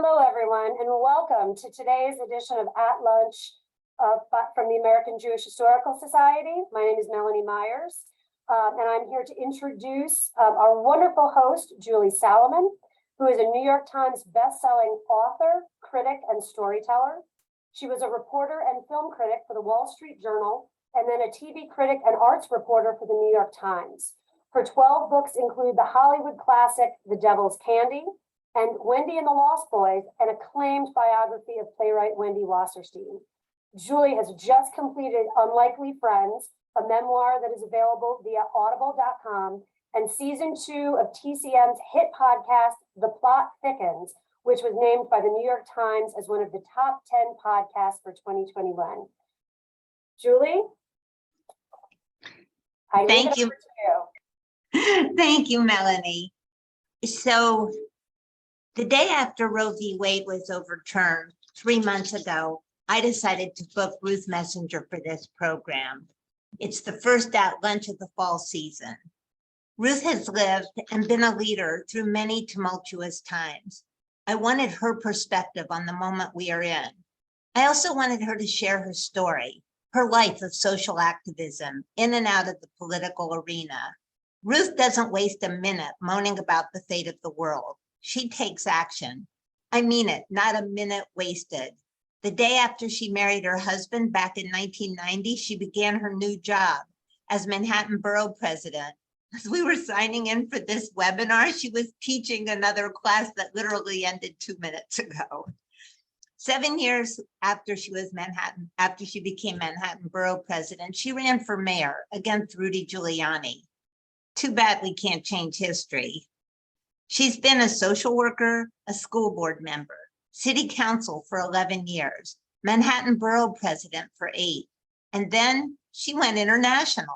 Hello, everyone, and welcome to today's edition of At Lunch from the American Jewish Historical Society. My name is Melanie Myers, and I'm here to introduce our wonderful host, Julie Salamon, who is a New York Times best-selling author, critic, and storyteller. She was a reporter and film critic for the Wall Street Journal, and then a TV critic and arts reporter for the New York Times. Her 12 books include the Hollywood classic, The Devil's Candy, and Wendy and the Lost Boys, an acclaimed biography of playwright Wendy Wasserstein. Julie has just completed Unlikely Friends, a memoir that is available via audible.com, and season 2 of TCM's hit podcast, The Plot Thickens, which was named by the New York Times as one of the top 10 podcasts for 2021. Julie? Thank you. Thank you, Melanie. So, the day after Roe v. Wade was overturned 3 months ago, I decided to book Ruth Messinger for this program. It's the first At Lunch of the fall season. Ruth has lived and been a leader through many tumultuous times. I wanted her perspective on the moment we are in. I also wanted her to share her story, her life of social activism in and out of the political arena. Ruth doesn't waste a minute moaning about the fate of the world. She takes action. I mean it, not a minute wasted. The day after she married her husband back in 1990, she began her new job as Manhattan Borough President. As we were signing in for this webinar, she was teaching another class that literally ended 2 minutes ago. 7 years after she became Manhattan Borough President, she ran for mayor against Rudy Giuliani. Too bad we can't change history. She's been a social worker, a school board member, city council for 11 years, Manhattan Borough President for 8, and then she went international.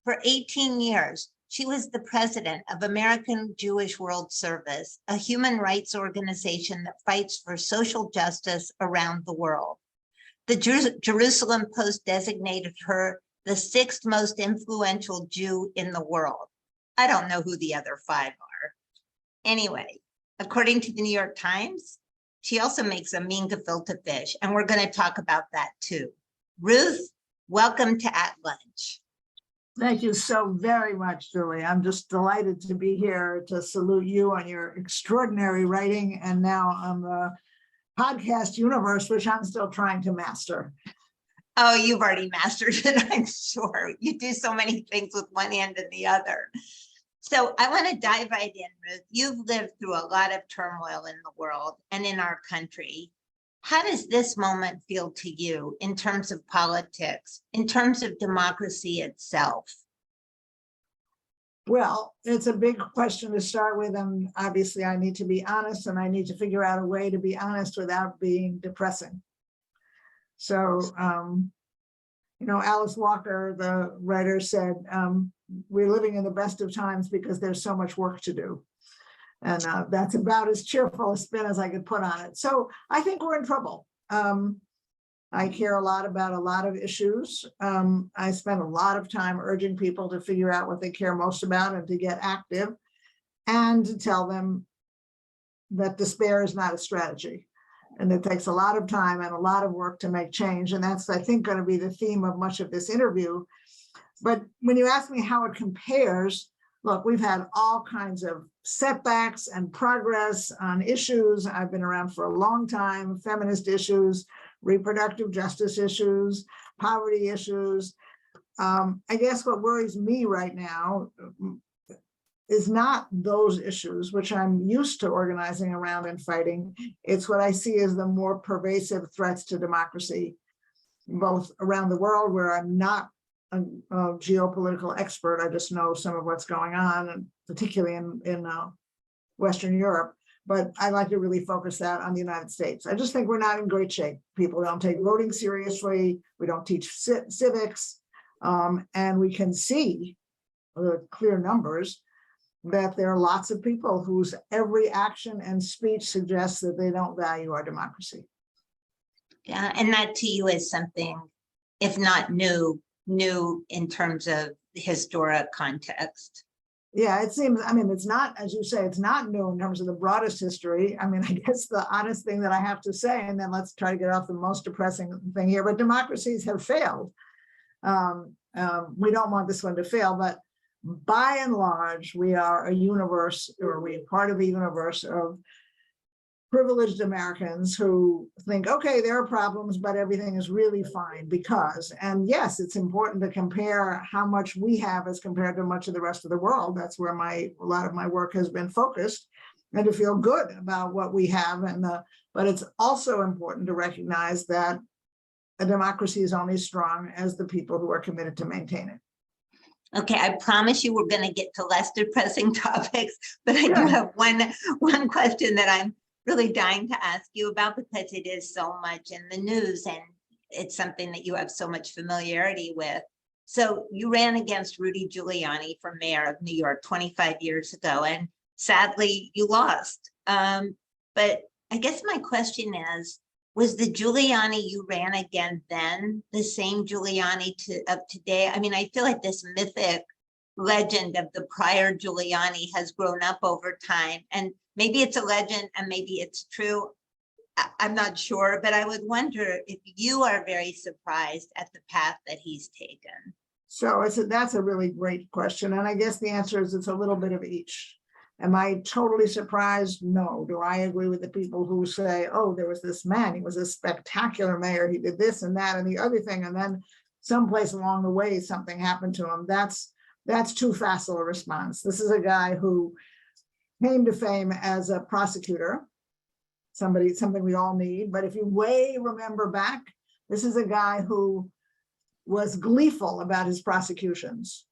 For 18 years, she was the president of American Jewish World Service, a human rights organization that fights for social justice around the world. The Jerusalem Post designated her the 6th most influential Jew in the world. I don't know who the other 5 are. Anyway, according to the New York Times, she also makes a mean gefilte fish, and we're going to talk about that too. Ruth, welcome to At Lunch. Thank you so very much, Julie. I'm just delighted to be here to salute you on your extraordinary writing and now on the podcast universe, which I'm still trying to master. Oh, you've already mastered it, I'm sure. You do so many things with one hand and the other. So I want to dive right in, Ruth. You've lived through a lot of turmoil in the world and in our country. How does this moment feel to you in terms of politics, in terms of democracy itself? Well, it's a big question to start with, and obviously I need to be honest, and I need to figure out a way to be honest without being depressing. So, Alice Walker, the writer, said, we're living in the best of times because there's so much work to do. And that's about as cheerful a spin as I could put on it. So I think we're in trouble. I care a lot about a lot of issues. I spend a lot of time urging people to figure out what they care most about and to get active and to tell them that despair is not a strategy. And it takes a lot of time and a lot of work to make change. And that's, I think, going to be the theme of much of this interview. But when you ask me how it compares, look, we've had all kinds of setbacks and progress on issues. I've been around for a long time, feminist issues, reproductive justice issues, poverty issues. I guess what worries me right now is not those issues, which I'm used to organizing around and fighting. It's what I see as the more pervasive threats to democracy, both around the world, where I'm not a geopolitical expert. I just know some of what's going on, and particularly in Western Europe. But I like to really focus that on the United States. I just think we're not in great shape. People don't take voting seriously. We don't teach civics. And we can see with clear numbers that there are lots of people whose every action and speech suggests that they don't value our democracy. Yeah, and that to you is something, if not new in terms of historic context. Yeah, it seems, I mean, it's not, as you say, it's not new in terms of the broadest history. I mean, I guess the honest thing that I have to say, and then let's try to get off the most depressing thing here, but democracies have failed. We don't want this one to fail, but by and large, we are a universe, or we're part of a universe of privileged Americans who think, okay, there are problems, but everything is really fine because, and yes, it's important to compare how much we have as compared to much of the rest of the world. That's where a lot of my work has been focused, and to feel good about what we have. But it's also important to recognize that a democracy is only strong as the people who are committed to maintain it. Okay, I promise you we're going to get to less depressing topics, but I do have one question that I'm really dying to ask you about, because it is so much in the news and it's something that you have so much familiarity with. So you ran against Rudy Giuliani for mayor of New York 25 years ago, and sadly you lost. But I guess my question is, was the Giuliani you ran against then the same Giuliani of today? I mean, I feel like this mythic legend of the prior Giuliani has grown up over time, and maybe it's a legend and maybe it's true. I'm not sure, but I would wonder if you are very surprised at the path that he's taken. So that's a really great question. And I guess the answer is it's a little bit of each. Am I totally surprised? No. Do I agree with the people who say, oh, there was this man, he was a spectacular mayor, he did this and that and the other thing, and then someplace along the way something happened to him? That's too facile a response. This is a guy who came to fame as a prosecutor, something we all need. But if you remember back, this is a guy who was gleeful about his prosecutions.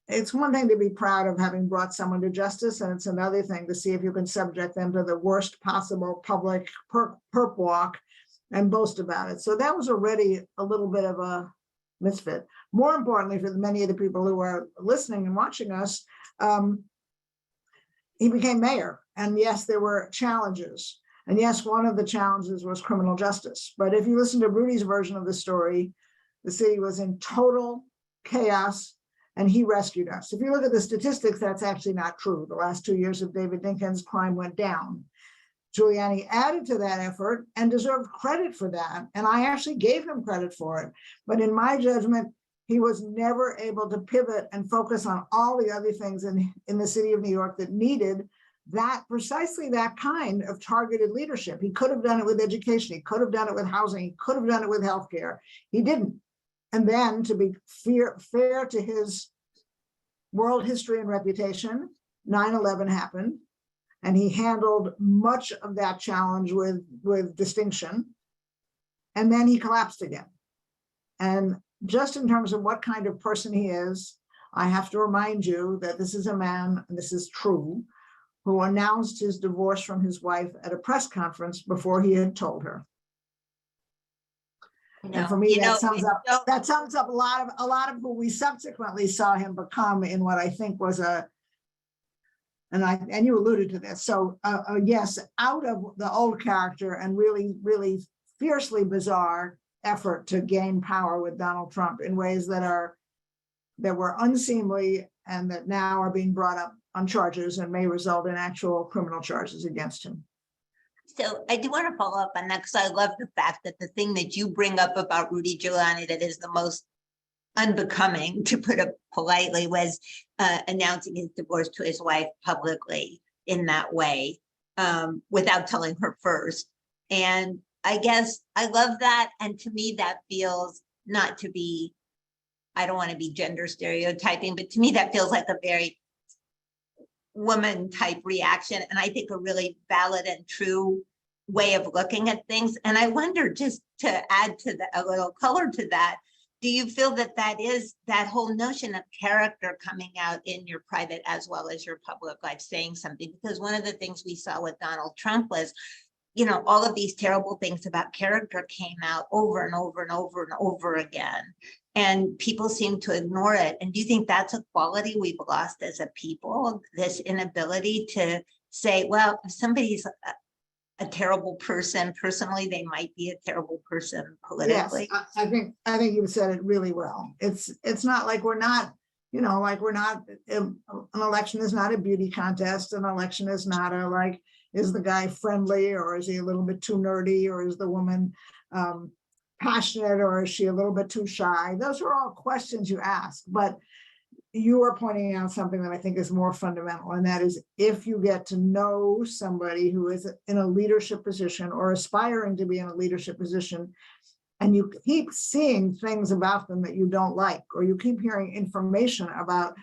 It's one thing to be proud of having brought someone to justice, and it's another thing to see if you can subject them to the worst possible public perp walk and boast about it. So that was already a little bit of a misfit. More importantly, for many of the people who are listening and watching us, he became mayor. And yes, there were challenges. And yes, one of the challenges was criminal justice. But if you listen to Rudy's version of the story, the city was in total chaos and he rescued us. If you look at the statistics, that's actually not true. The last 2 years of David Dinkins, crime went down. Giuliani added to that effort and deserved credit for that. And I actually gave him credit for it. But in my judgment, he was never able to pivot and focus on all the other things in the city of New York that needed precisely that kind of targeted leadership. He could have done it with education. He could have done it with housing. He could have done it with healthcare. He didn't. And then, to be fair to his world history and reputation, 9/11 happened, and he handled much of that challenge with distinction. And then he collapsed again. And just in terms of what kind of person he is, I have to remind you that this is a man, and this is true, who announced his divorce from his wife at a press conference before he had told her. And for me, that sums up a lot of who we subsequently saw him become in what I think was and you alluded to this. So yes, out of the old character and really, really fiercely bizarre effort to gain power with Donald Trump in ways that were unseemly and that now are being brought up on charges and may result in actual criminal charges against him. So I do want to follow up on that, because I love the fact that the thing that you bring up about Rudy Giuliani that is the most unbecoming, to put it politely, was announcing his divorce to his wife publicly in that way, without telling her first. And I guess I love that. And to me, that feels, not to be, I don't want to be gender stereotyping, but to me, that feels like a very woman type reaction. And I think a really valid and true way of looking at things. And I wonder, just to add to a little color to that, do you feel that that whole notion of character coming out in your private as well as your public life, saying something? Because one of the things we saw with Donald Trump was, all of these terrible things about character came out over and over and over and over again. And people seem to ignore it. And do you think that's a quality we've lost as a people, this inability to say, well, if somebody's a terrible person personally, they might be a terrible person politically? Yes, I think you said it really well. It's not like we're not You know, like we're not, an election is not a beauty contest. An election is not a like, is the guy friendly or is he a little bit too nerdy or is the woman passionate or is she a little bit too shy? Those are all questions you ask, but you are pointing out something that I think is more fundamental, and that is if you get to know somebody who is in a leadership position or aspiring to be in a leadership position, and you keep seeing things about them that you don't like, or you keep hearing information about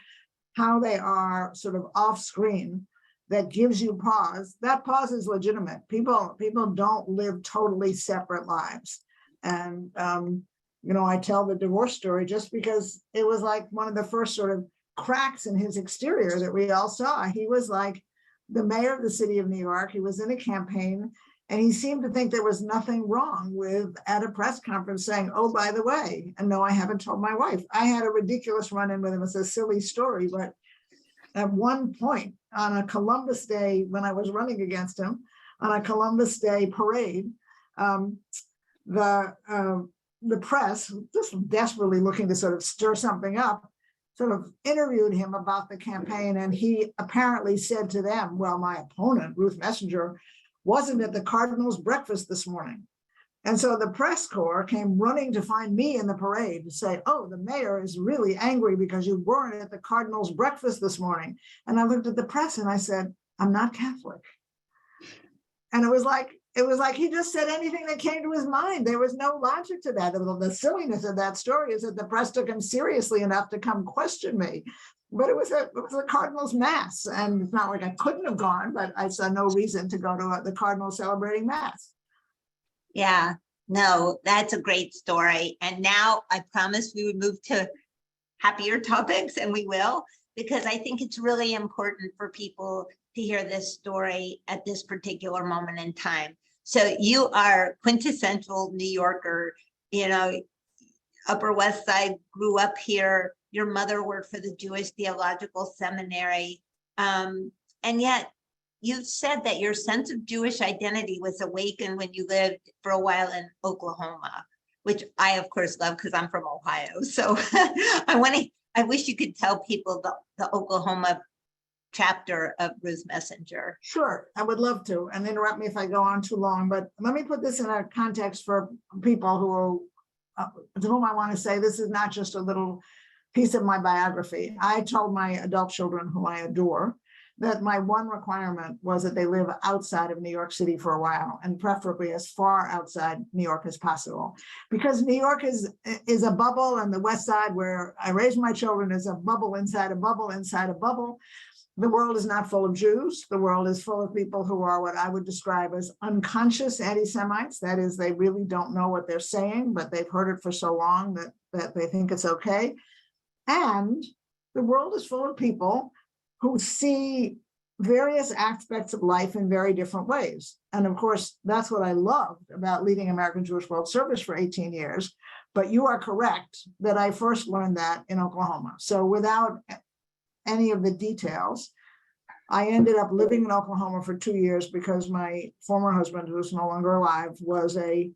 how they are sort of off screen that gives you pause, that pause is legitimate. People don't live totally separate lives. And you know, I tell the divorce story just because it was like one of the first sort of cracks in his exterior that we all saw. He was like the mayor of the city of New York. He was in a campaign and he seemed to think there was nothing wrong with at a press conference saying, oh, by the way, and no, I haven't told my wife. I had a ridiculous run-in with him. It's a silly story, but at one point on a Columbus Day, when I was running against him on a Columbus Day parade, the press, just desperately looking to sort of stir something up, sort of interviewed him about the campaign. And he apparently said to them, well, my opponent, Ruth Messinger, wasn't at the Cardinals' breakfast this morning. And so the press corps came running to find me in the parade to say, oh, the mayor is really angry because you weren't at the Cardinals' breakfast this morning. And I looked at the press and I said, I'm not Catholic. And it was like he just said anything that came to his mind. There was no logic to that. The silliness of that story is that the press took him seriously enough to come question me. But it was a Cardinals mass. And it's not like I couldn't have gone, but I saw no reason to go to the Cardinals celebrating mass. Yeah, no, that's a great story. And now I promised we would move to happier topics, and we will, because I think it's really important for people to hear this story at this particular moment in time. So you are quintessential New Yorker, you know, Upper West Side, grew up here. Your mother worked for the Jewish Theological Seminary. And yet you've said that your sense of Jewish identity was awakened when you lived for a while in Oklahoma, which I, of course, love because I'm from Ohio. So I wish you could tell people the Oklahoma chapter of Ruth Messinger. Sure, I would love to, and interrupt me if I go on too long, but let me put this in a context for people who to whom I want to say this is not just a little piece of my biography. I told my adult children, whom I adore, that my one requirement was that they live outside of New York City for a while, and preferably as far outside New York as possible. Because New York is a bubble, and the West Side, where I raised my children, is a bubble inside a bubble inside a bubble. The world is not full of Jews. The world is full of people who are what I would describe as unconscious anti-Semites. That is, they really don't know what they're saying, but they've heard it for so long that they think it's okay. And the world is full of people who see various aspects of life in very different ways. And of course, that's what I loved about leading American Jewish World Service for 18 years. But you are correct that I first learned that in Oklahoma. So without any of the details, I ended up living in Oklahoma for 2 years because my former husband, who's no longer alive, was a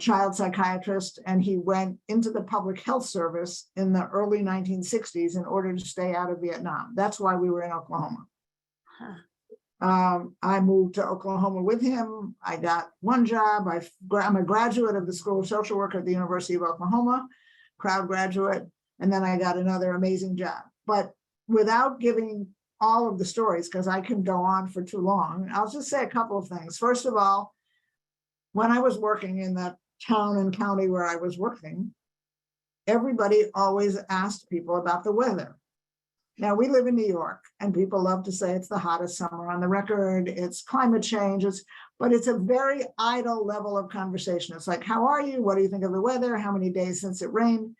child psychiatrist, and he went into the public health service in the early 1960s in order to stay out of Vietnam. That's why we were in Oklahoma. I moved to Oklahoma with him. I got one job. I'm a graduate of the School of Social Work at the University of Oklahoma, proud graduate, and then I got another amazing job. But without giving all of the stories, because I can go on for too long, I'll just say a couple of things. First of all, when I was working in the town and county where I was working, everybody always asked people about the weather. Now, we live in New York, and people love to say it's the hottest summer on the record, it's climate change, but it's a very idle level of conversation. It's like, how are you? What do you think of the weather? How many days since it rained?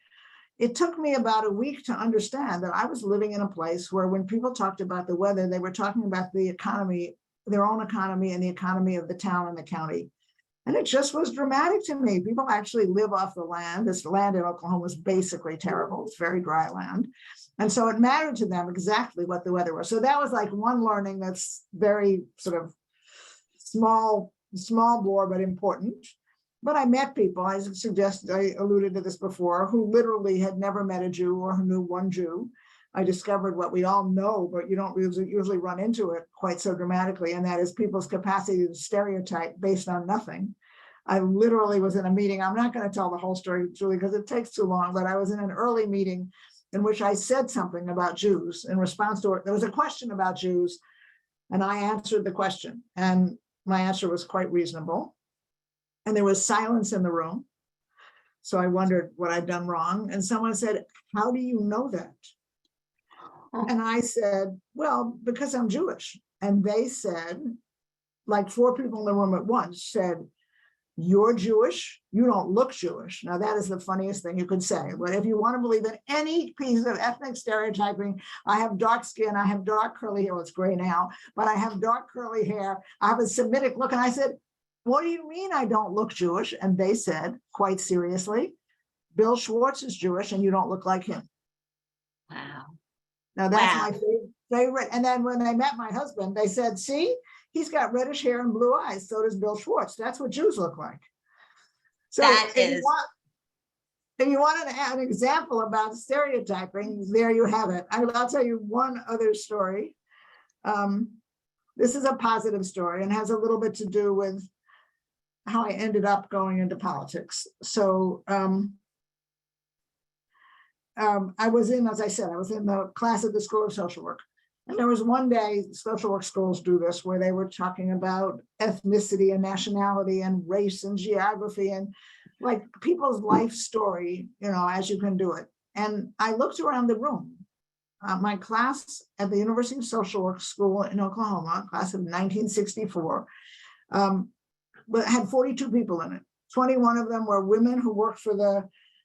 It took me about a week to understand that I was living in a place where when people talked about the weather, they were talking about the economy, their own economy, and the economy of the town and the county. And it just was dramatic to me. People actually live off the land. This land in Oklahoma is basically terrible. It's very dry land. And so it mattered to them exactly what the weather was. So that was like one learning that's very sort of small bore, but important. But I met people, I alluded to this before, who literally had never met a Jew or who knew one Jew. I discovered what we all know, but you don't usually run into it quite so dramatically, and that is people's capacity to stereotype based on nothing. I literally was in a meeting. I'm not going to tell the whole story, Julie, because it takes too long, but I was in an early meeting in which I said something about Jews in response to it. There was a question about Jews, and I answered the question, and my answer was quite reasonable. And there was silence in the room. So I wondered what I'd done wrong. And someone said, "How do you know that?" And I said, "Well, because I'm Jewish." And they said, like 4 people in the room at once said, "You're Jewish, you don't look Jewish." Now that is the funniest thing you could say. But if you want to believe in any piece of ethnic stereotyping, I have dark skin, I have dark curly hair, well, it's gray now, but I have dark curly hair, I have a Semitic look. And I said, "What do you mean I don't look Jewish?" And they said, quite seriously, "Bill Schwartz is Jewish and you don't look like him." Wow. Now that's my favorite. And then when they met my husband, they said, "See, he's got reddish hair and blue eyes. So does Bill Schwartz. That's what Jews look like." So That if is. you want an example about stereotyping, there you have it. I'll tell you one other story. This is a positive story and has a little bit to do with how I ended up going into politics. So I was in, as I said, I was in the class at the School of Social Work. And there was one day, social work schools do this, where they were talking about ethnicity and nationality and race and geography and like people's life story, as you can do it. And I looked around the room. My class at the University of Social Work School in Oklahoma, class of 1964, but had 42 people in it. 21 of them were women who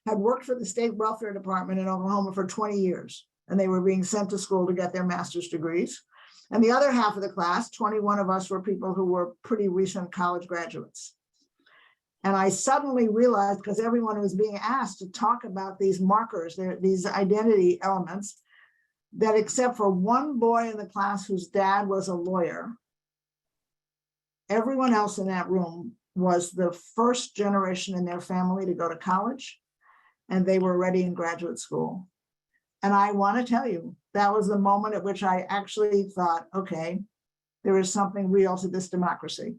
had worked for the state welfare department in Oklahoma for 20 years. And they were being sent to school to get their master's degrees. And the other half of the class, 21 of us, were people who were pretty recent college graduates. And I suddenly realized, because everyone was being asked to talk about these markers, these identity elements, that except for one boy in the class whose dad was a lawyer, everyone else in that room was the first generation in their family to go to college, and they were already in graduate school. And I want to tell you, that was the moment at which I actually thought, okay, there is something real to this democracy.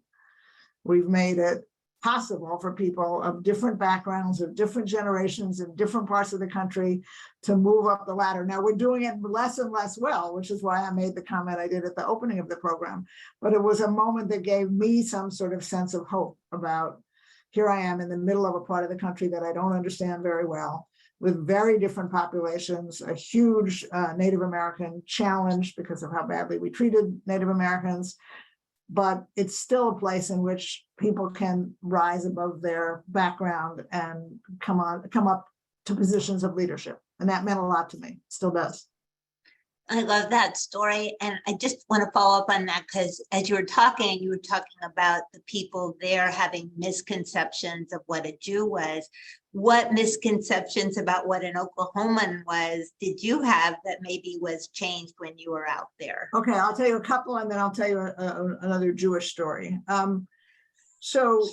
We've made it possible for people of different backgrounds, of different generations, in different parts of the country to move up the ladder. Now we're doing it less and less well, which is why I made the comment I did at the opening of the program. But it was a moment that gave me some sort of sense of hope about, here I am in the middle of a part of the country that I don't understand very well, with very different populations, a huge Native American challenge because of how badly we treated Native Americans. But it's still a place in which people can rise above their background and come up to positions of leadership. And that meant a lot to me, still does. I love that story. And I just want to follow up on that, because as you were talking about the people there having misconceptions of what a Jew was. What misconceptions about what an Oklahoman was did you have that maybe was changed when you were out there? Okay, I'll tell you a couple, and then I'll tell you another Jewish story. So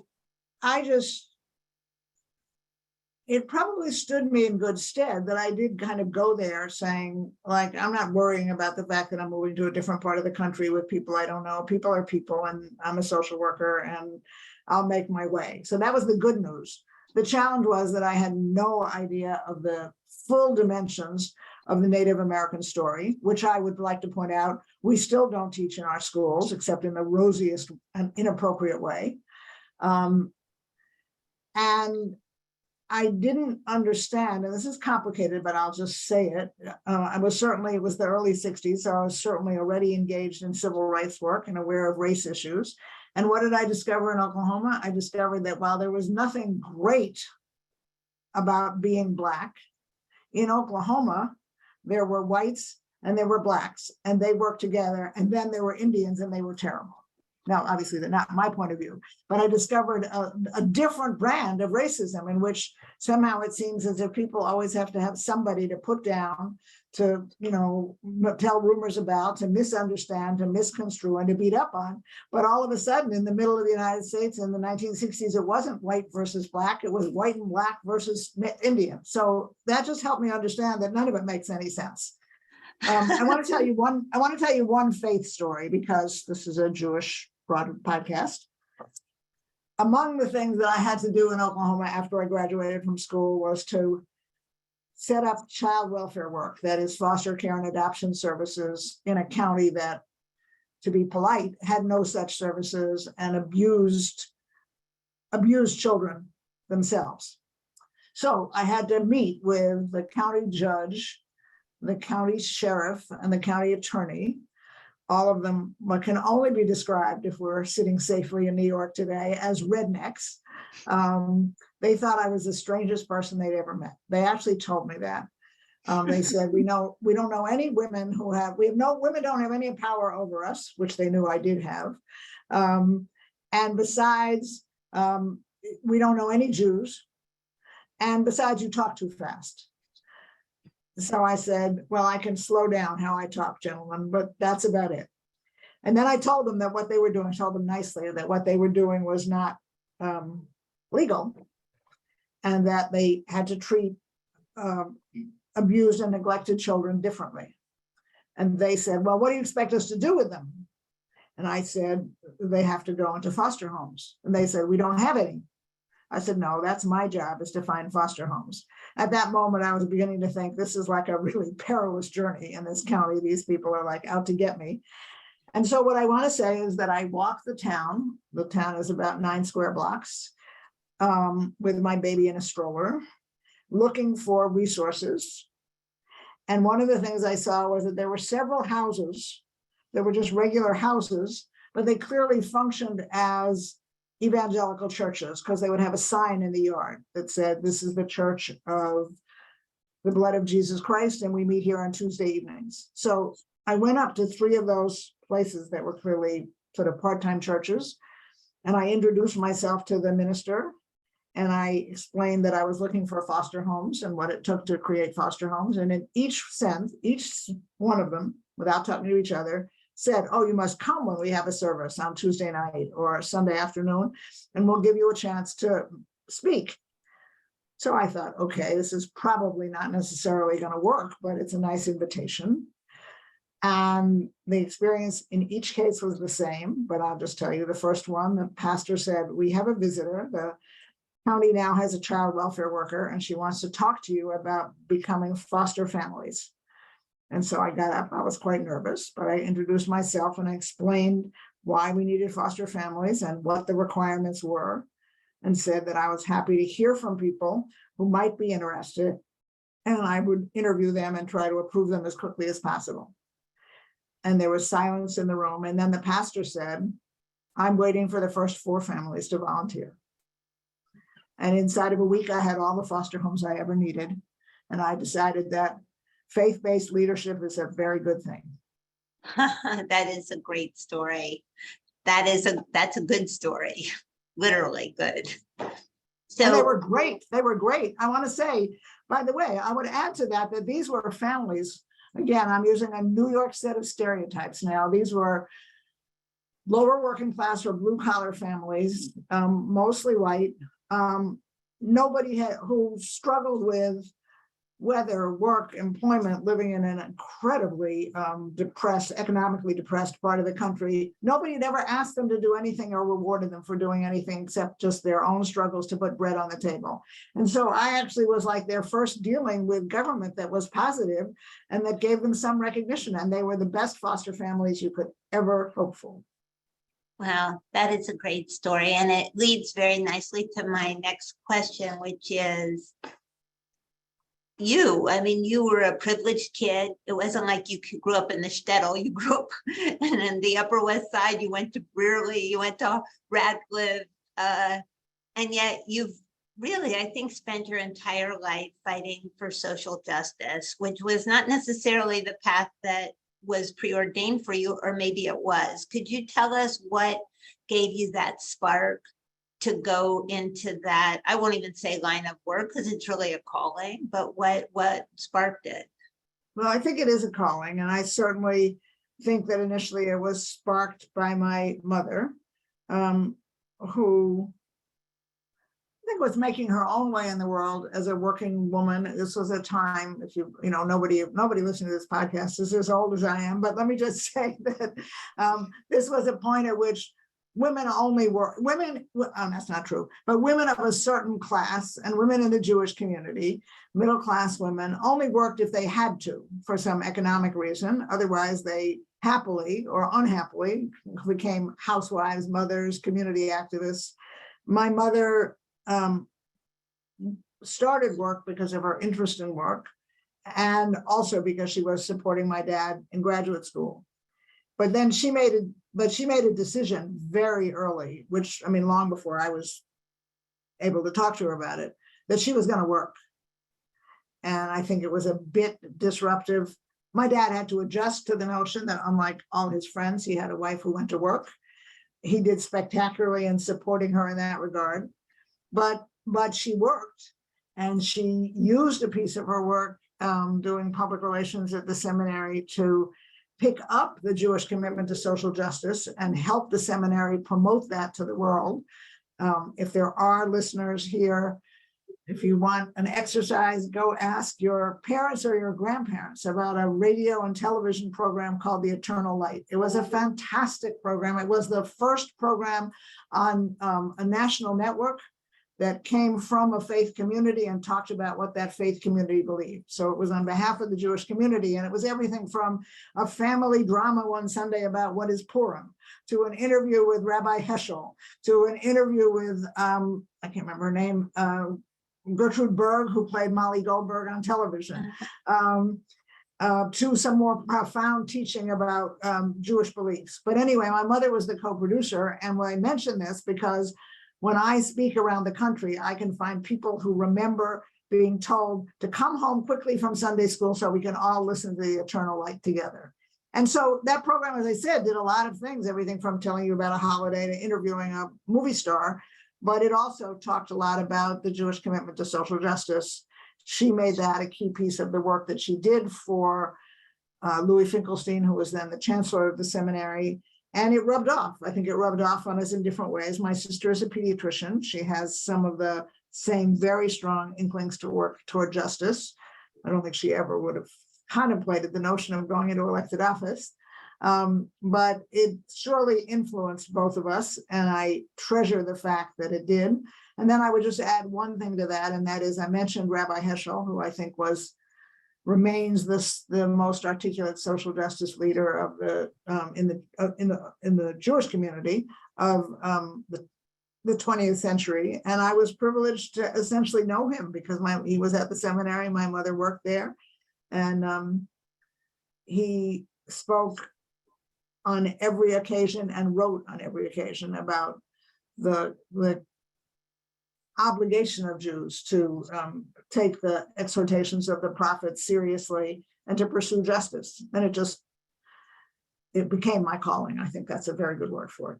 it probably stood me in good stead that I did kind of go there saying, like, I'm not worrying about the fact that I'm moving to a different part of the country with people I don't know. People are people, and I'm a social worker, and I'll make my way. So that was the good news. The challenge was that I had no idea of the full dimensions of the Native American story, which I would like to point out, we still don't teach in our schools, except in the rosiest and inappropriate way. And I didn't understand, and this is complicated, but I'll just say it. It was the early 60s, so I was certainly already engaged in civil rights work and aware of race issues. And what did I discover in Oklahoma? I discovered that while there was nothing great about being Black, in Oklahoma, there were whites and there were Blacks, and they worked together, and then there were Indians, and they were terrible. Now, obviously, they're not my point of view, but I discovered a different brand of racism in which somehow it seems as if people always have to have somebody to put down to, tell rumors about, to misunderstand, to misconstrue, and to beat up on. But all of a sudden, in the middle of the United States in the 1960s, it wasn't white versus black, it was white and black versus Indian. So that just helped me understand that none of it makes any sense. I want to tell you one faith story, because this is a Jewish podcast. Among the things that I had to do in Oklahoma after I graduated from school was to set up child welfare work, that is foster care and adoption services, in a county that, to be polite, had no such services and abused children themselves. So I had to meet with the county judge, the county sheriff, and the county attorney. All of them what can only be described, if we're sitting safely in New York today, as rednecks. They thought I was the strangest person they'd ever met. They actually told me that. They said, we don't know any women women don't have any power over us, which they knew I did have. And besides, we don't know any Jews. And besides, you talk too fast. So I said, well, I can slow down how I talk, gentlemen, but that's about it. And then I told them that what they were doing, I told them nicely that what they were doing was not legal, and that they had to treat abused and neglected children differently. And they said, well, what do you expect us to do with them? And I said, they have to go into foster homes. And they said, we don't have any. I said, no, that's my job, is to find foster homes. At that moment, I was beginning to think, this is like a really perilous journey in this county. These people are like out to get me. And so what I want to say is that I walked the town. The town is about 9 square blocks, with my baby in a stroller, looking for resources. And one of the things I saw was that there were several houses that were just regular houses, but they clearly functioned as evangelical churches, because they would have a sign in the yard that said, this is the Church of the Blood of Jesus Christ, and we meet here on Tuesday evenings. So I went up to 3 of those places that were clearly sort of part-time churches, and I introduced myself to the minister, and I explained that I was looking for foster homes and what it took to create foster homes. And in each sense, each one of them, without talking to each other, said, oh, you must come when we have a service on Tuesday night or Sunday afternoon, and we'll give you a chance to speak. So I thought, okay, this is probably not necessarily going to work, but it's a nice invitation. And the experience in each case was the same, but I'll just tell you the first one. The pastor said, we have a visitor. The county now has a child welfare worker, and she wants to talk to you about becoming foster families. And so I got up. I was quite nervous, but I introduced myself and I explained why we needed foster families and what the requirements were, and said that I was happy to hear from people who might be interested, and I would interview them and try to approve them as quickly as possible. And there was silence in the room. And then the pastor said, I'm waiting for the first 4 families to volunteer. And inside of a week, I had all the foster homes I ever needed. And I decided that faith-based leadership is a very good thing. That is a great story. That's a good story. Literally good. So and they were great. They were great. I want to say, by the way, I would add to that these were families. Again, I'm using a New York set of stereotypes now. These were lower working class or blue collar families, mostly white. Nobody who struggled with weather, work, employment, living in an incredibly economically depressed part of the country. Nobody had ever asked them to do anything or rewarded them for doing anything except just their own struggles to put bread on the table. And so I actually was like their first dealing with government that was positive and that gave them some recognition. And they were the best foster families you could ever hope for. Well, that is a great story. And it leads very nicely to my next question, which is, you were a privileged kid. It wasn't like you grew up in the shtetl. You grew up in the Upper West Side. You went to Brearley, you went to Radcliffe, and yet you've really, I think, spent your entire life fighting for social justice, which was not necessarily the path that was preordained for you, or maybe it was. Could you tell us what gave you that spark to go into that? I won't even say line of work, because it's really a calling, but what sparked it? Well, I think it is a calling, and I certainly think that initially it was sparked by my mother, who I think was making her own way in the world as a working woman. This was a time, if nobody listening to this podcast is as old as I am, but let me just say that this was a point at which women only were women. That's not true, but women of a certain class and women in the Jewish community, middle class women, only worked if they had to for some economic reason. Otherwise, they happily or unhappily became housewives, mothers, community activists. My mother started work because of her interest in work, and also because she was supporting my dad in graduate school. But then she made a decision very early, which, I mean, long before I was able to talk to her about it, that she was going to work. And I think it was a bit disruptive. My dad had to adjust to the notion that, unlike all his friends, he had a wife who went to work. He did spectacularly in supporting her in that regard. But she worked, and she used a piece of her work doing public relations at the seminary to pick up the Jewish commitment to social justice and help the seminary promote that to the world. If there are listeners here, if you want an exercise, go ask your parents or your grandparents about a radio and television program called The Eternal Light. It was a fantastic program. It was the first program on a national network that came from a faith community and talked about what that faith community believed. So it was on behalf of the Jewish community, and it was everything from a family drama one Sunday about what is Purim, to an interview with Rabbi Heschel, to an interview with, I can't remember her name, Gertrude Berg, who played Molly Goldberg on television, to some more profound teaching about Jewish beliefs. But anyway, my mother was the co-producer, and I mention this because when I speak around the country, I can find people who remember being told to come home quickly from Sunday school so we can all listen to The Eternal Light together. And so that program, as I said, did a lot of things, everything from telling you about a holiday to interviewing a movie star, but it also talked a lot about the Jewish commitment to social justice. She made that a key piece of the work that she did for Louis Finkelstein, who was then the chancellor of the seminary. And it rubbed off. I think it rubbed off on us in different ways. My sister is a pediatrician. She has some of the same very strong inklings to work toward justice. I don't think she ever would have contemplated the notion of going into elected office. But it surely influenced both of us, and I treasure the fact that it did. And then I would just add one thing to that, and that is I mentioned Rabbi Heschel, who I think remains the most articulate social justice leader of in the Jewish community of the 20th century. And I was privileged to essentially know him because he was at the seminary. My mother worked there, and he spoke on every occasion and wrote on every occasion about the obligation of Jews to take the exhortations of the prophets seriously and to pursue justice. And it became my calling. I think that's a very good word for it.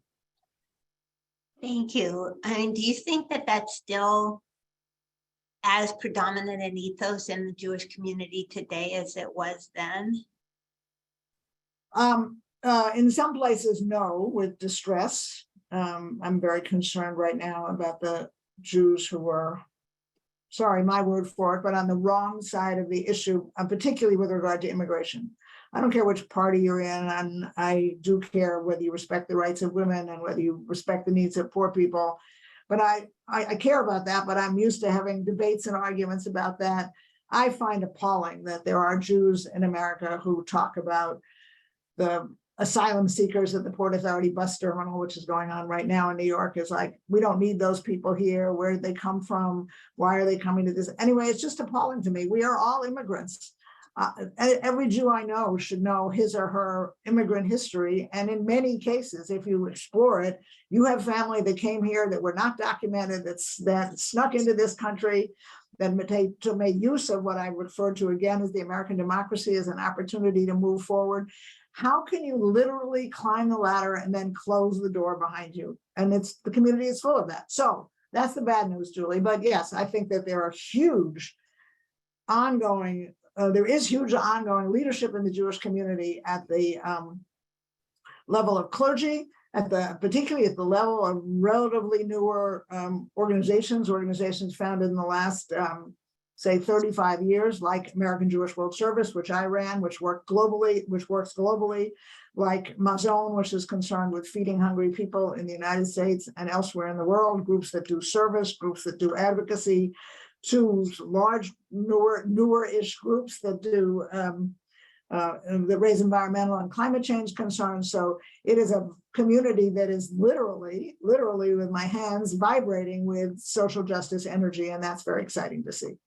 Thank you. I mean, do you think that that's still as predominant an ethos in the Jewish community today as it was then? In some places, no, with distress. I'm very concerned right now about the Jews who were, sorry, my word for it, but on the wrong side of the issue, particularly with regard to immigration. I don't care which party you're in, and I do care whether you respect the rights of women and whether you respect the needs of poor people. But I care about that, but I'm used to having debates and arguments about that. I find appalling that there are Jews in America who talk about the asylum seekers at the Port Authority bus terminal, which is going on right now in New York, is like, we don't need those people here. Where did they come from? Why are they coming to this? Anyway, it's just appalling to me. We are all immigrants. Every Jew I know should know his or her immigrant history. And in many cases, if you explore it, you have family that came here that were not documented, that snuck into this country, that made use of what I refer to again as the American democracy as an opportunity to move forward. How can you literally climb the ladder and then close the door behind you? And the community is full of that. So that's the bad news, Julie. But yes, I think that there are huge ongoing there is huge ongoing leadership in the Jewish community at the level of clergy, particularly at the level of relatively newer organizations founded in the last, say, 35 years, like American Jewish World Service, which I ran, which works globally, like Mazon, which is concerned with feeding hungry people in the United States and elsewhere in the world, groups that do service, groups that do advocacy, to large, newer-ish groups that do that raise environmental and climate change concerns. So it is a community that is literally with my hands vibrating with social justice energy, and that's very exciting to see.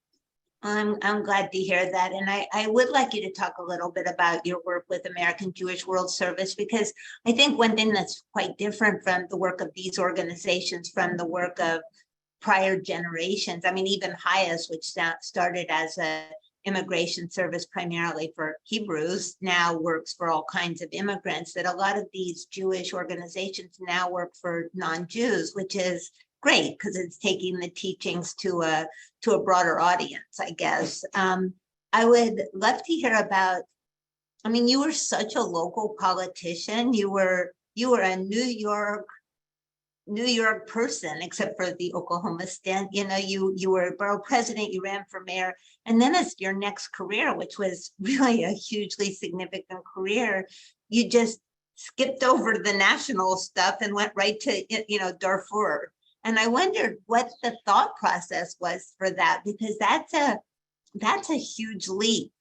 I'm glad to hear that. And I would like you to talk a little bit about your work with American Jewish World Service, because I think one thing that's quite different from the work of these organizations, from the work of prior generations, I mean, even HIAS, which started as a immigration service primarily for Hebrews, now works for all kinds of immigrants, that a lot of these Jewish organizations now work for non-Jews, which is great because it's taking the teachings to a broader audience, I guess. I would love to hear about, I mean, you were such a local politician. You were a New York person, except for the Oklahoma stint. You know, you were a borough president, you ran for mayor, and then as your next career, which was really a hugely significant career, you just skipped over the national stuff and went right to, you know, Darfur. And I wondered what the thought process was for that, because that's a huge leap.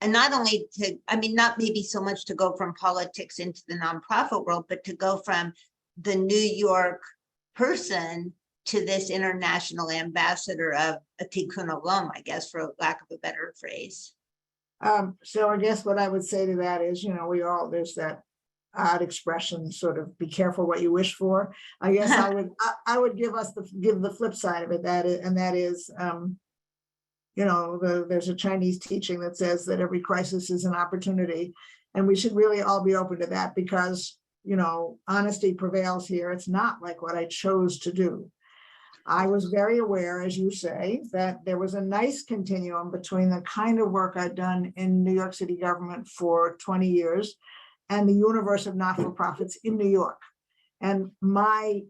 And not only to, I mean, not maybe so much to go from politics into the nonprofit world, but to go from the New York person to this international ambassador of a tikkun olam, I guess, for lack of a better phrase. So I guess what I would say to that is, you know, there's that odd expression, sort of, be careful what you wish for. I guess I would give the flip side of it, that is, you know, there's a Chinese teaching that says that every crisis is an opportunity, and we should really all be open to that, because, you know, honesty prevails here. It's not like what I chose to do. I was very aware, as you say, that there was a nice continuum between the kind of work I'd done in New York City government for 20 years and the universe of not-for-profits in New York. And my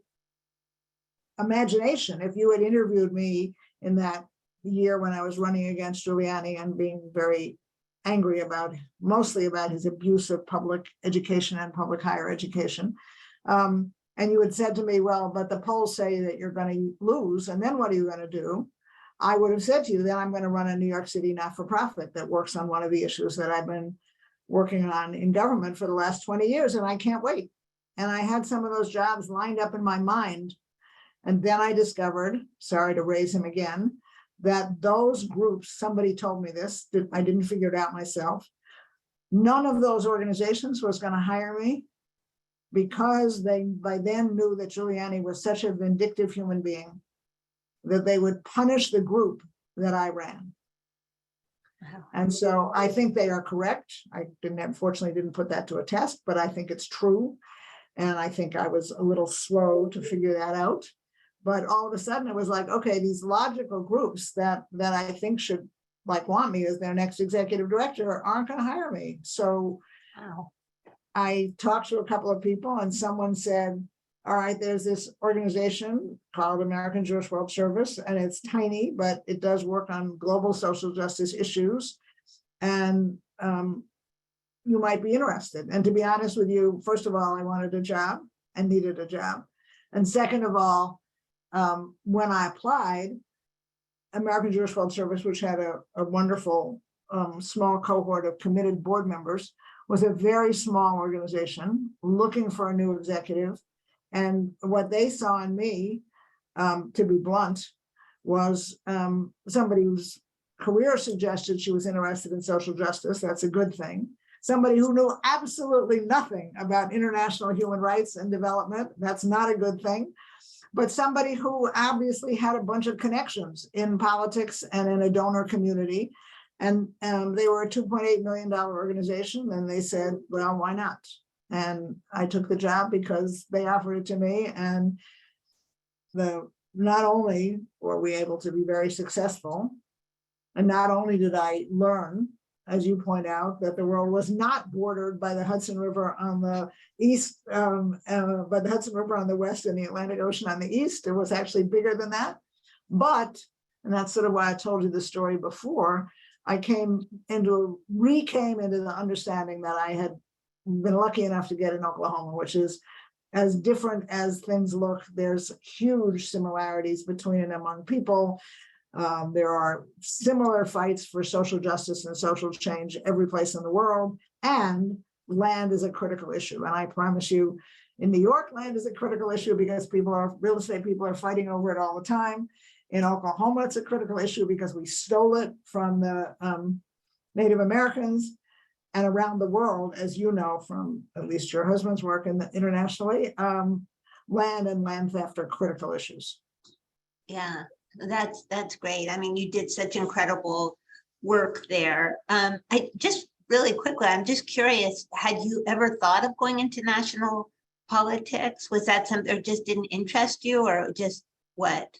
imagination, if you had interviewed me in that year when I was running against Giuliani and being very angry mostly about his abuse of public education and public higher education, and you had said to me, well, but the polls say that you're going to lose, and then what are you going to do? I would have said to you, then I'm going to run a New York City not-for-profit that works on one of the issues that I've been working on in government for the last 20 years, and I can't wait. And I had some of those jobs lined up in my mind. And then I discovered, sorry to raise him again, that those groups, somebody told me this, I didn't figure it out myself, none of those organizations was going to hire me, because they by then knew that Giuliani was such a vindictive human being that they would punish the group that I ran. Wow. And so I think they are correct. I unfortunately didn't put that to a test, but I think it's true. And I think I was a little slow to figure that out. But all of a sudden it was like, okay, these logical groups that I think should want me as their next executive director aren't going to hire me. So wow. I talked to a couple of people, and someone said, all right, there's this organization called American Jewish World Service, and it's tiny, but it does work on global social justice issues. And you might be interested. And to be honest with you, first of all, I wanted a job and needed a job. And second of all, when I applied, American Jewish World Service, which had a wonderful small cohort of committed board members, was a very small organization looking for a new executive. And what they saw in me, to be blunt, was somebody whose career suggested she was interested in social justice. That's a good thing. Somebody who knew absolutely nothing about international human rights and development. That's not a good thing. But somebody who obviously had a bunch of connections in politics and in a donor community. And they were a $2.8 million organization. And they said, well, why not? And I took the job because they offered it to me. And not only were we able to be very successful, and not only did I learn as you point out, that the world was not bordered by the Hudson River on the east, by the Hudson River on the west and the Atlantic Ocean on the east. It was actually bigger than that. But, and that's sort of why I told you the story before, I recame into the understanding that I had been lucky enough to get in Oklahoma, which is as different as things look. There's huge similarities between and among people. There are similar fights for social justice and social change every place in the world, and land is a critical issue. And I promise you, in New York, land is a critical issue because real estate people are fighting over it all the time. In Oklahoma, it's a critical issue because we stole it from the Native Americans. And around the world, as you know, from at least your husband's work internationally, land and land theft are critical issues. Yeah, that's great. I mean, you did such incredible work there. I just really quickly, I'm just curious, had you ever thought of going into national politics? Was that something that just didn't interest you, or just what?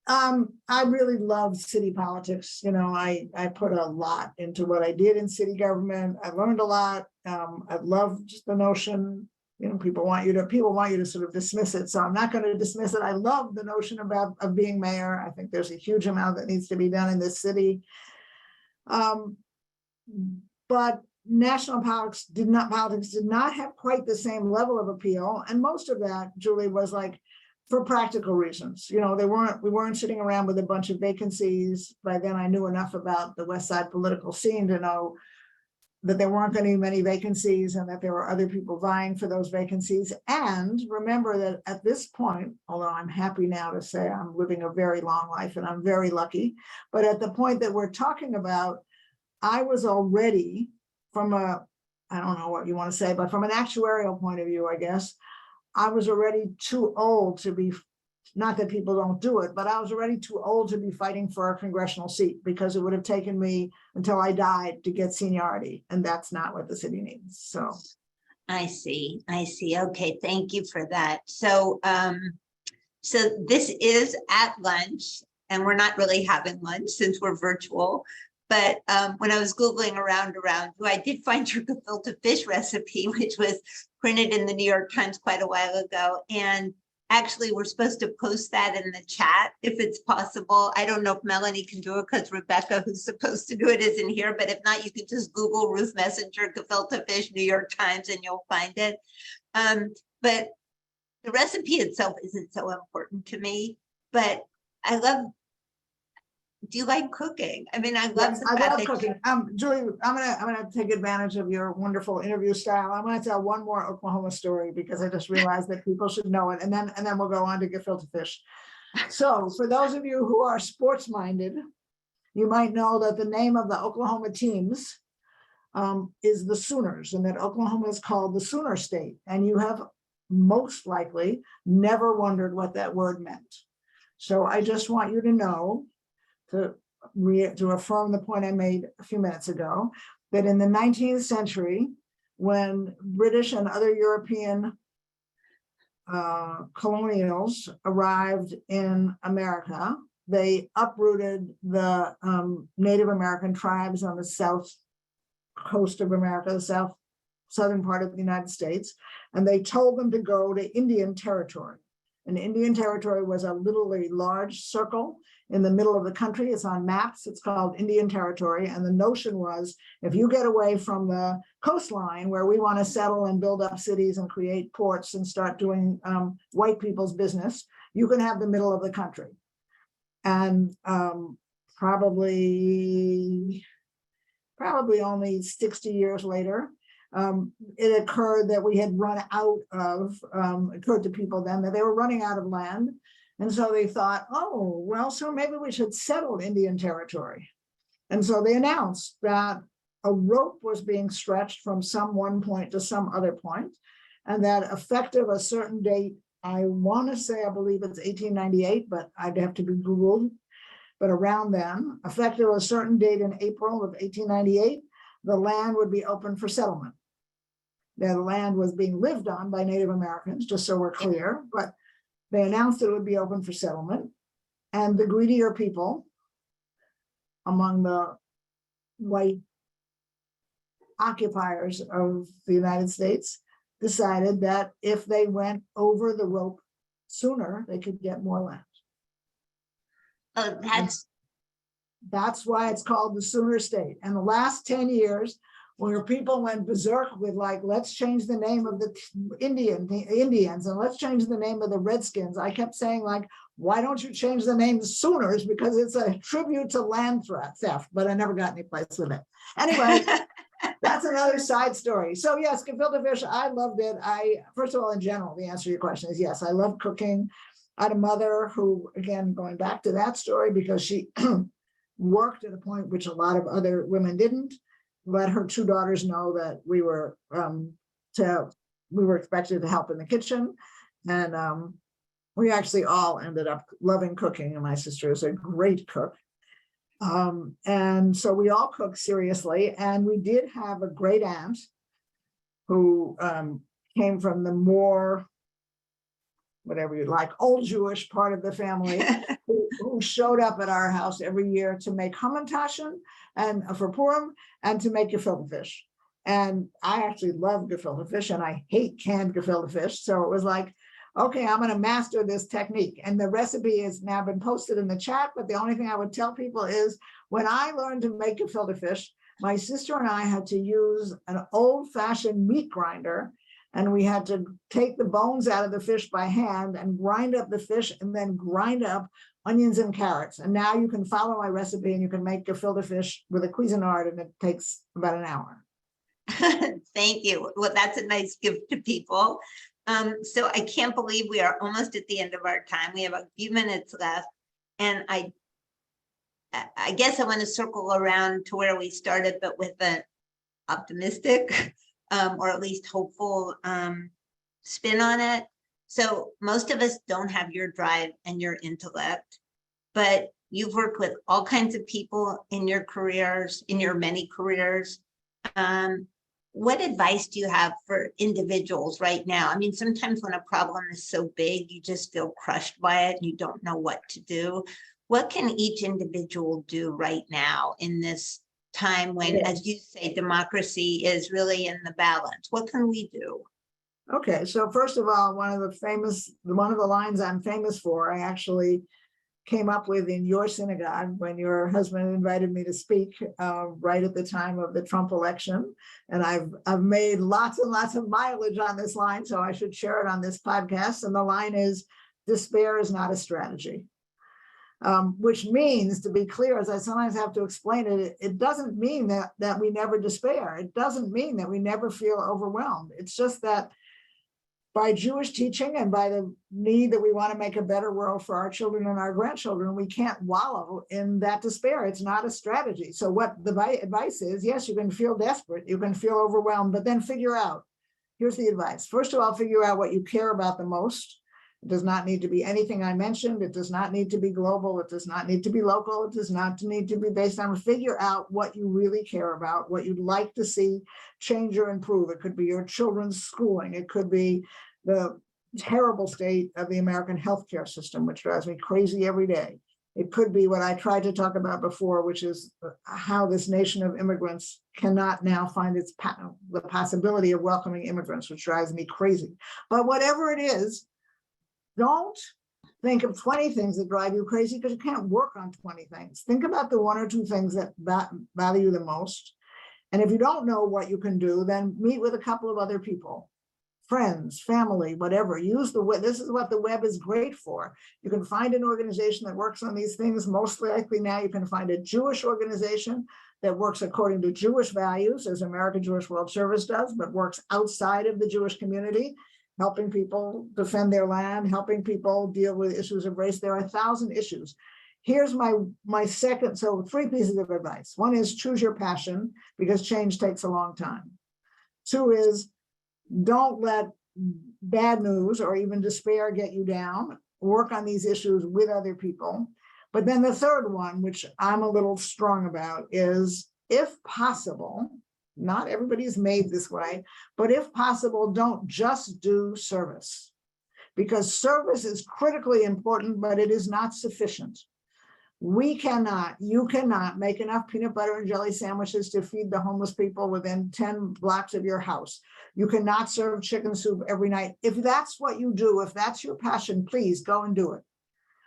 I really loved city politics. You know, I put a lot into what I did in city government. I learned a lot. I love just the notion, you know, people want you to sort of dismiss it. So I'm not going to dismiss it. I love the notion of being mayor. I think there's a huge amount that needs to be done in this city. But national politics did not have quite the same level of appeal. And most of that, Julie, was like, for practical reasons. You know, we weren't sitting around with a bunch of vacancies. By then I knew enough about the West Side political scene to know that there weren't going to be many vacancies and that there were other people vying for those vacancies. And remember that at this point, although I'm happy now to say I'm living a very long life and I'm very lucky, but at the point that we're talking about, I was already from I don't know what you want to say, but from an actuarial point of view, I guess, I was already too old to be, not that people don't do it, but I was already too old to be fighting for a congressional seat because it would have taken me until I died to get seniority. And that's not what the city needs. So I see. Okay, thank you for that. So, so this is at lunch, and we're not really having lunch since we're virtual. But when I was Googling around you, I did find your gefilte fish recipe, which was printed in the New York Times quite a while ago. And actually, we're supposed to post that in the chat if it's possible. I don't know if Melanie can do it because Rebecca, who's supposed to do it, isn't here. But if not, you can just Google Ruth Messinger gefilte fish New York Times and you'll find it. But the recipe itself isn't so important to me. But I love. Do you like cooking? I mean, I love cooking. Julie, I'm gonna take advantage of your wonderful interview style. I'm gonna tell one more Oklahoma story because I just realized that people should know it, and then we'll go on to gefilte fish. So, for those of you who are sports minded, you might know that the name of the Oklahoma teams is the Sooners, and that Oklahoma is called the Sooner State. And you have most likely never wondered what that word meant. So I just want you to know, to affirm the point I made a few minutes ago, that in the 19th century, when British and other European colonials arrived in America, they uprooted the Native American tribes on the south coast of America, the southern part of the United States, and they told them to go to Indian Territory. And Indian Territory was a literally large circle in the middle of the country. It's on maps. It's called Indian Territory. And the notion was, if you get away from the coastline where we want to settle and build up cities and create ports and start doing white people's business, you can have the middle of the country. And probably only 60 years later, it occurred that we had run out of, it occurred to people then that they were running out of land. And so they thought, oh, well, so maybe we should settle Indian Territory. And so they announced that a rope was being stretched from some one point to some other point, and that effective a certain date, I want to say, I believe it's 1898, but I'd have to be Googled, but around then, effective a certain date in April of 1898, the land would be open for settlement. Now, the land was being lived on by Native Americans, just so we're clear, but they announced it would be open for settlement. And the greedier people among the white occupiers of the United States decided that if they went over the rope sooner, they could get more land. Oh, That's why it's called the Sooner State. And the last 10 years, where people went berserk with like, let's change the name of the Indians and let's change the name of the Redskins. I kept saying like, why don't you change the name to Sooners? Because it's a tribute to land theft, but I never got any place with it. Anyway, that's another side story. So yes, gefilte fish, I loved it. First of all, in general, the answer to your question is yes, I love cooking. I had a mother who, again, going back to that story, because she worked at a point which a lot of other women didn't, let her two daughters know that we were expected to help in the kitchen. And we actually all ended up loving cooking. And my sister is a great cook. And so we all cooked seriously. And we did have a great aunt who came from the more, whatever you like, old Jewish part of the family, who showed up at our house every year to make hamantaschen and for Purim and to make gefilte fish. And I actually love gefilte fish and I hate canned gefilte fish. So it was like, okay, I'm going to master this technique. And the recipe has now been posted in the chat. But the only thing I would tell people is when I learned to make gefilte fish, my sister and I had to use an old-fashioned meat grinder. And we had to take the bones out of the fish by hand and grind up the fish and then grind up onions and carrots. And now you can follow my recipe and you can make gefilte fish with a Cuisinart and it takes about an hour. Thank you. Well, that's a nice gift to people. So I can't believe we are almost at the end of our time. We have a few minutes left. And I guess I want to circle around to where we started, but with an optimistic or at least hopeful spin on it. So most of us don't have your drive and your intellect, but you've worked with all kinds of people in your careers, in your many careers. What advice do you have for individuals right now? I mean, sometimes when a problem is so big, you just feel crushed by it and you don't know what to do. What can each individual do right now in this time when, as you say, democracy is really in the balance? What can we do? Okay, so first of all, one of the lines I'm famous for, I actually came up with in your synagogue when your husband invited me to speak right at the time of the Trump election. And I've made lots and lots of mileage on this line, so I should share it on this podcast. And the line is, despair is not a strategy. Which means, to be clear, as I sometimes have to explain it, it doesn't mean that we never despair. It doesn't mean that we never feel overwhelmed. It's just that by Jewish teaching and by the need that we want to make a better world for our children and our grandchildren, we can't wallow in that despair. It's not a strategy. So what the advice is, yes, you can feel desperate, you can feel overwhelmed, but then figure out, here's the advice. First of all, figure out what you care about the most. It does not need to be anything I mentioned. It does not need to be global. It does not need to be local. It does not need to be based on, figure out what you really care about, what you'd like to see change or improve. It could be your children's schooling. It could be the terrible state of the American healthcare system, which drives me crazy every day. It could be what I tried to talk about before, which is how this nation of immigrants cannot now find the possibility of welcoming immigrants, which drives me crazy. But whatever it is, don't think of 20 things that drive you crazy, because you can't work on 20 things. Think about the one or two things that value you the most. And if you don't know what you can do, then meet with a couple of other people. Friends, family, whatever. Use the web. This is what the web is great for. You can find an organization that works on these things. Most likely now you can find a Jewish organization that works according to Jewish values, as American Jewish World Service does, but works outside of the Jewish community, helping people defend their land, helping people deal with issues of race. There are 1,000 issues. Here's my second, so 3 pieces of advice. One is choose your passion, because change takes a long time. 2 is, don't let bad news or even despair get you down. Work on these issues with other people. But then the third one, which I'm a little strong about, is if possible, not everybody's made this way, but if possible, don't just do service, because service is critically important, but it is not sufficient. you cannot make enough peanut butter and jelly sandwiches to feed the homeless people within 10 blocks of your house. You cannot serve chicken soup every night. If that's what you do, if that's your passion, please go and do it.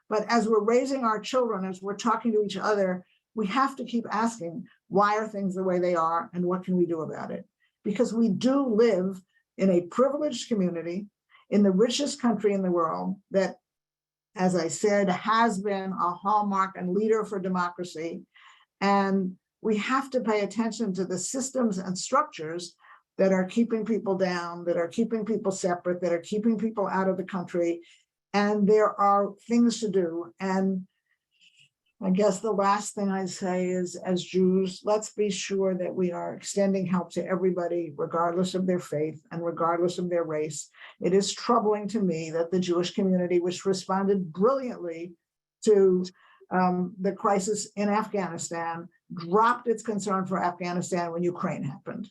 But as we're raising our children, as we're talking to each other, we have to keep asking, why are things the way they are and what can we do about it? Because we do live in a privileged community in the richest country in the world that, as I said, has been a hallmark and leader for democracy. And we have to pay attention to the systems and structures that are keeping people down, that are keeping people separate, that are keeping people out of the country. And there are things to do. And I guess the last thing I say is, as Jews, let's be sure that we are extending help to everybody, regardless of their faith and regardless of their race. It is troubling to me that the Jewish community, which responded brilliantly to the crisis in Afghanistan, dropped its concern for Afghanistan when Ukraine happened.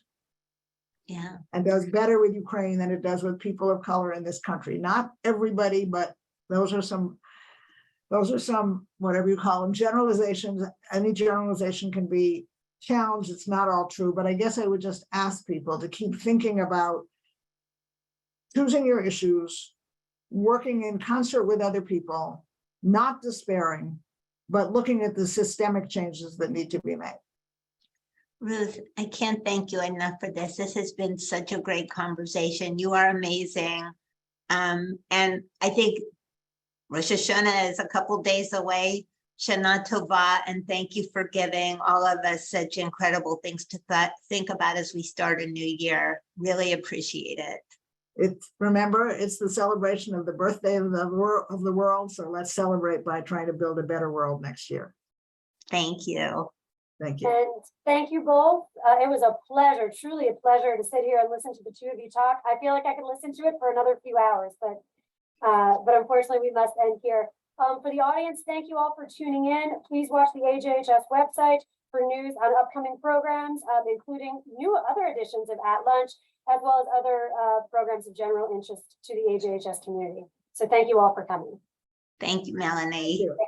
Yeah. And does better with Ukraine than it does with people of color in this country. Not everybody, but those are some, whatever you call them, generalizations. Any generalization can be challenged. It's not all true, but I guess I would just ask people to keep thinking about choosing your issues, working in concert with other people, not despairing, but looking at the systemic changes that need to be made. Ruth, I can't thank you enough for this. This has been such a great conversation. You are amazing. And I think Rosh Hashanah is a couple days away. Shana Tova, and thank you for giving all of us such incredible things to think about as we start a new year. Really appreciate it. Remember, it's the celebration of the birthday of the world. So let's celebrate by trying to build a better world next year. Thank you. Thank you. And thank you both. It was a pleasure, truly a pleasure to sit here and listen to the two of you talk. I feel like I could listen to it for another few hours, but unfortunately we must end here. For the audience, thank you all for tuning in. Please watch the AJHS website for news on upcoming programs, including other editions of At Lunch, as well as other programs of general interest to the AJHS community. So thank you all for coming. Thank you, Melanie. Thank you.